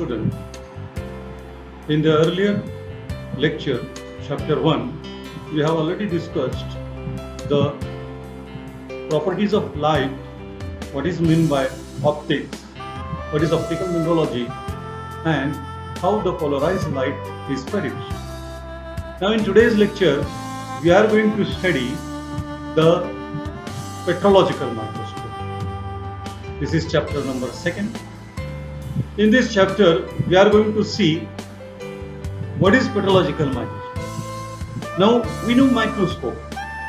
student, in the earlier lecture, chapter 1, we have already discussed the properties of light, what is meant by optics, what is optical mineralogy, and how the polarized light is produced. Now in today's lecture, we are going to study the petrological microscope. This is chapter number 2. In this chapter, we are going to see what is petrological microscope. Now we know microscope,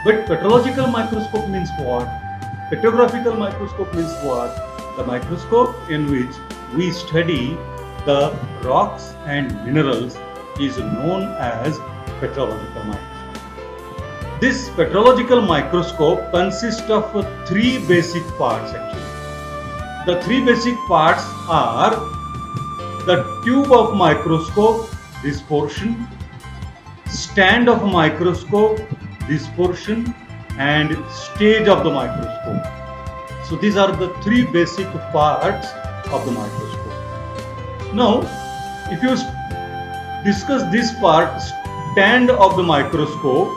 but petrological microscope means what? Petrographical microscope means what? The microscope in which we study the rocks and minerals is known as petrological microscope. This petrological microscope consists of three basic parts actually. The three basic parts are the tube of microscope, this portion, stand of microscope, this portion, and stage of the microscope. So these are the three basic parts of the microscope. Now, if you discuss this part, stand of the microscope,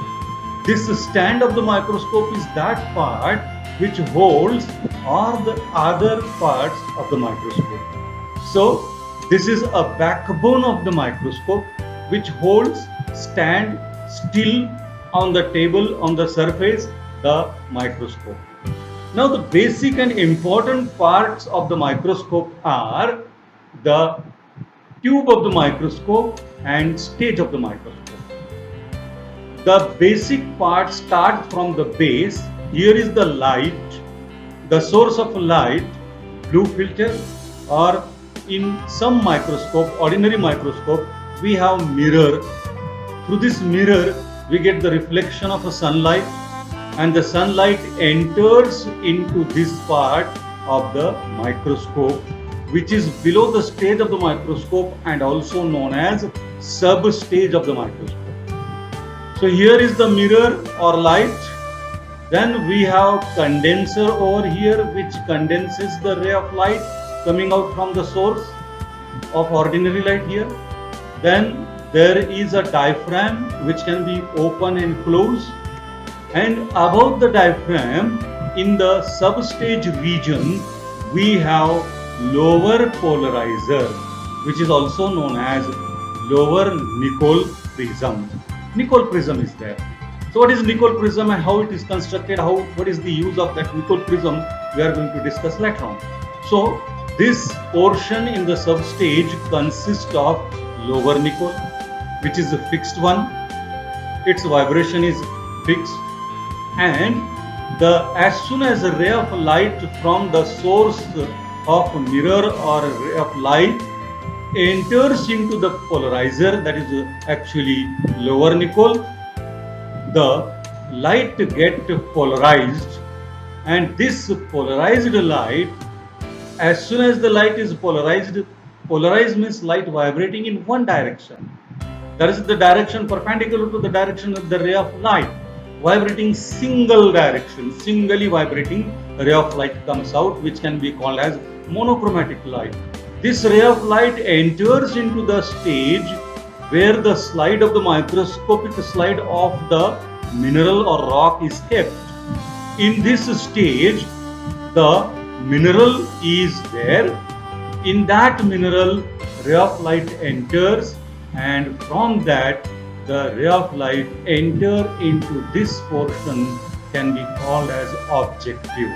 this stand of the microscope is that part which holds all the other parts of the microscope. So this is a backbone of the microscope which holds, stand still on the table, on the surface, the microscope. Now the basic and important parts of the microscope are the tube of the microscope and stage of the microscope. The basic parts start from the base. Here is the light, the source of light, blue filter, or in some microscope, ordinary microscope, we have mirror. Through this mirror, we get the reflection of a sunlight, and the sunlight enters into this part of the microscope, which is below the stage of the microscope and also known as sub-stage of the microscope. So here is the mirror or light. Then we have condenser over here which condenses the ray of light coming out from the source of ordinary light here. Then there is a diaphragm which can be open and closed. And above the diaphragm, in the substage region, we have lower polarizer, which is also known as lower Nicol prism. Nicol prism is there. So what is Nicol prism and how it is constructed, what is the use of that Nicol prism, we are going to discuss later on. So this portion in the substage consists of lower Nicol, which is a fixed one. Its vibration is fixed, and as soon as a ray of light from the source of mirror or a ray of light enters into the polarizer, that is actually lower Nicol, the light gets polarized, and this polarized light, as soon as the light is polarized means light vibrating in one direction. That is the direction perpendicular to the direction of the ray of light. Vibrating single direction, singly vibrating ray of light comes out, which can be called as monochromatic light. This ray of light enters into the stage where the slide of the microscopic slide of the mineral or rock is kept. In this stage, the mineral is there. In that mineral, ray of light enters, and from that, the ray of light enter into this portion can be called as objective.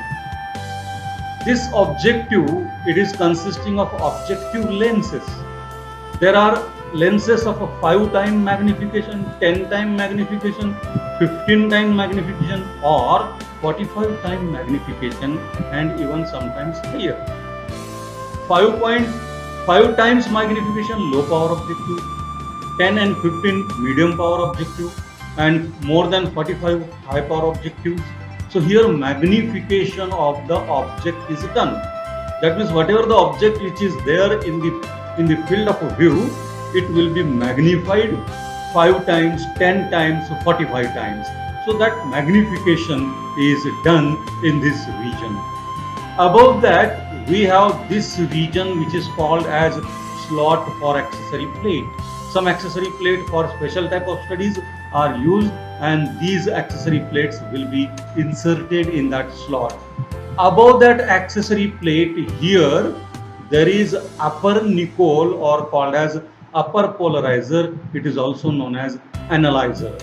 This objective, it is consisting of objective lenses. There are lenses of a 5-time magnification, 10-time magnification, 15-time magnification, or 45-time magnification, and even sometimes higher. 5.5 times magnification, low power objective, 10 and 15 medium power objective, and more than 45 high power objectives. So here magnification of the object is done. That means whatever the object which is there in the field of view, it will be magnified 5 times, 10 times, 45 times. So that magnification is done in this region. Above that, we have this region which is called as slot for accessory plate. Some accessory plate for special type of studies are used, and these accessory plates will be inserted in that slot. Above that accessory plate here, there is upper Nicol, or called as upper polarizer. It is also known as analyzer.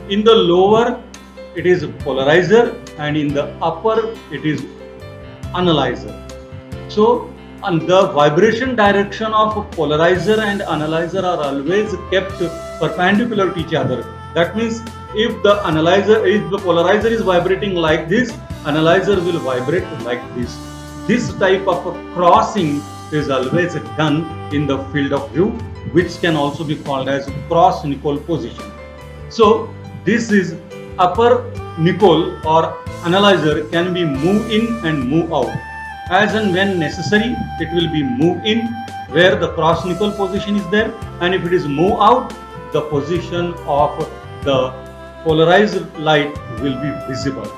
In the lower, it is polarizer, and in the upper, it is analyzer. So, and the vibration direction of polarizer and analyzer are always kept perpendicular to each other. That means if the polarizer is vibrating like this, analyzer will vibrate like this. This type of crossing is always done in the field of view, which can also be called as cross Nicol position. So this is upper Nicol or analyzer can be move in and move out. As and when necessary, it will be move in where the cross Nicol position is there, and if it is move out, the position of the polarized light will be visible.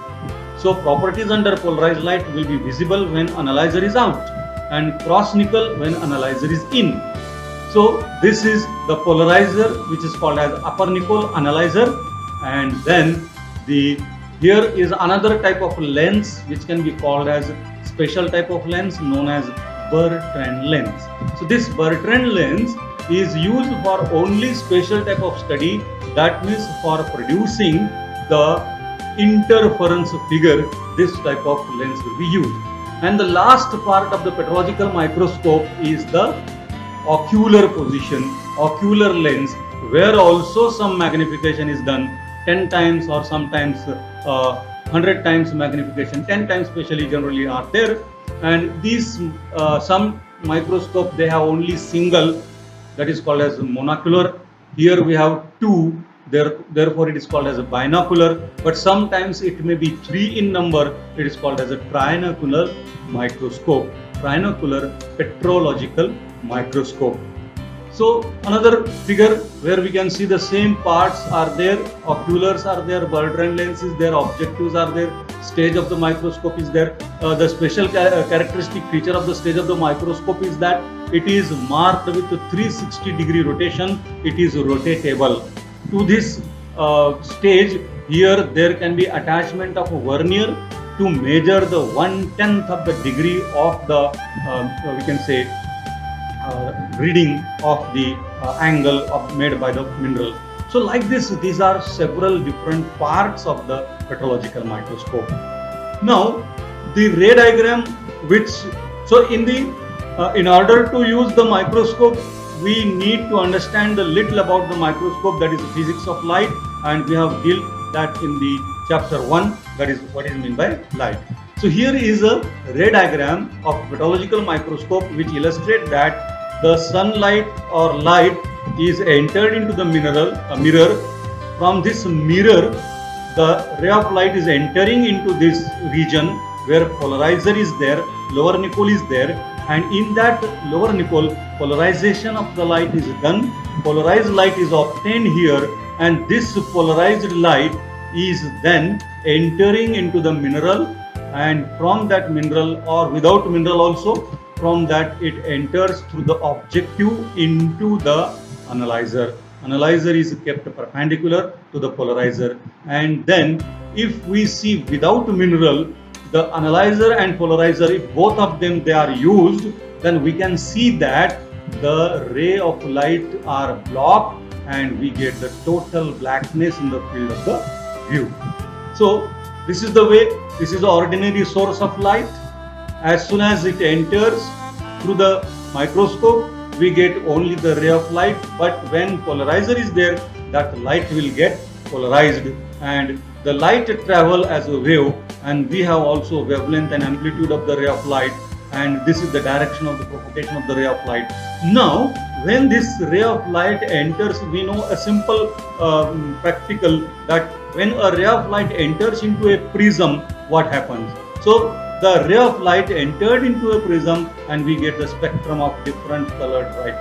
So properties under polarized light will be visible when analyzer is out, and cross Nicol when analyzer is in. So this is the polarizer, which is called as upper Nicol analyzer, and then here is another type of lens which can be called as special type of lens known as Bertrand lens. So this Bertrand lens is used for only special type of study, that means for producing the interference figure. This type of lens will be used. And the last part of the petrological microscope is the ocular position, ocular lens, where also some magnification is done 10 times or sometimes 100 times magnification, 10 times specially generally are there. And these some microscope, they have only single, that is called as monocular. Here we have two, therefore it is called as a binocular, but sometimes it may be 3 in number. It is called as a trinocular microscope, trinocular petrological microscope. So another figure where we can see the same parts are there, oculars are there, Bertrand lens is there, objectives are there, stage of the microscope is there. The special characteristic feature of the stage of the microscope is that it is marked with a 360-degree rotation. It is rotatable. To this stage, here there can be attachment of a vernier to measure the 1/10 of the degree of the we can say reading of the angle made by the mineral. So like this, these are several different parts of the petrological microscope. Now the ray diagram, in order to use the microscope, we need to understand a little about the microscope, that is the physics of light, and we have dealt that in the chapter 1, that is what is meant by light. So here is a ray diagram of petrological microscope which illustrates that the sunlight or light is entered into the mirror. From this mirror, the ray of light is entering into this region where polarizer is there, lower Nicol is there, and in that lower Nicol, polarization of the light is done. Polarized light is obtained here, and this polarized light is then entering into the mineral, and from that mineral, or without mineral also, from that it enters through the objective into the analyzer. Analyzer is kept perpendicular to the polarizer, and then if we see without mineral, the analyzer and polarizer, if both of them they are used, then we can see that the ray of light are blocked and we get the total blackness in the field of the view. So this is the way, this is the ordinary source of light. As soon as it enters through the microscope, we get only the ray of light, but when polarizer is there, that light will get polarized, and the light travel as a wave, and we have also wavelength and amplitude of the ray of light, and this is the direction of the propagation of the ray of light. Now when this ray of light enters, we know a simple practical, that when a ray of light enters into a prism, what happens? So the ray of light entered into a prism and we get the spectrum of different colored light.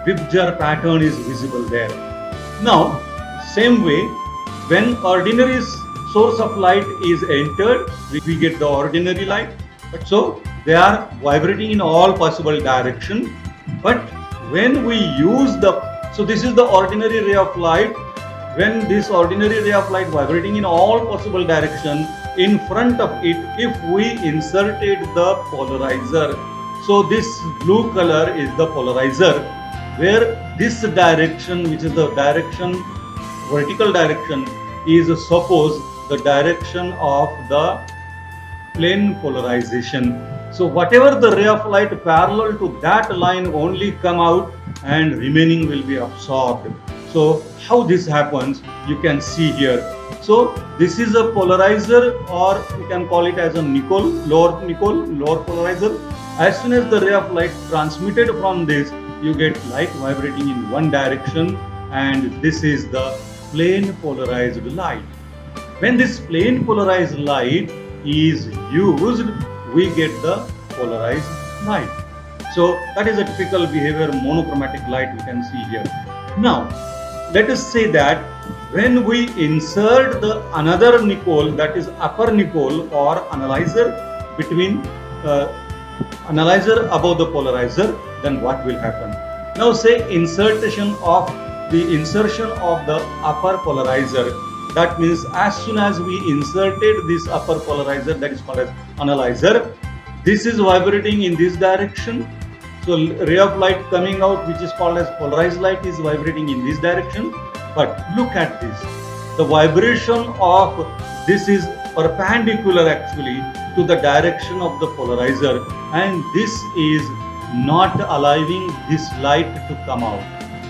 Wibjer pattern is visible there. Now same way, when ordinary source of light is entered, we get the ordinary light. So they are vibrating in all possible direction. But when we use so this is the ordinary ray of light. When this ordinary ray of light vibrating in all possible direction, in front of it, if we inserted the polarizer, so this blue color is the polarizer, where this direction, which is the direction, vertical direction, is suppose the direction of the plane polarization. So whatever the ray of light parallel to that line only come out and remaining will be absorbed. So how this happens, you can see here. So this is a polarizer, or you can call it as a lower polarizer. As soon as the ray of light transmitted from this, you get light vibrating in one direction, and this is the plane polarized light. When this plane polarized light is used, we get the polarized light. So that is a typical behavior monochromatic light we can see here. Now, let us say that when we insert the another nicole, that is upper nicole or analyzer between analyzer above the polarizer, then what will happen? Now say insertion of the upper polarizer. That means as soon as we inserted this upper polarizer, that is called as analyzer, this is vibrating in this direction. So ray of light coming out, which is called as polarized light, is vibrating in this direction. But look at this. The vibration of this is perpendicular actually to the direction of the polarizer, and this is not allowing this light to come out.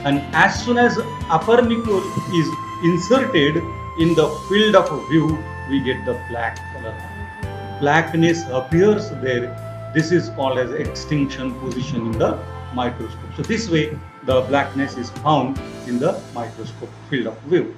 And as soon as upper nickel is inserted in the field of view, we get the black color. Blackness appears there. This is called as extinction position in the microscope. So this way the blackness is found in the microscope field of view.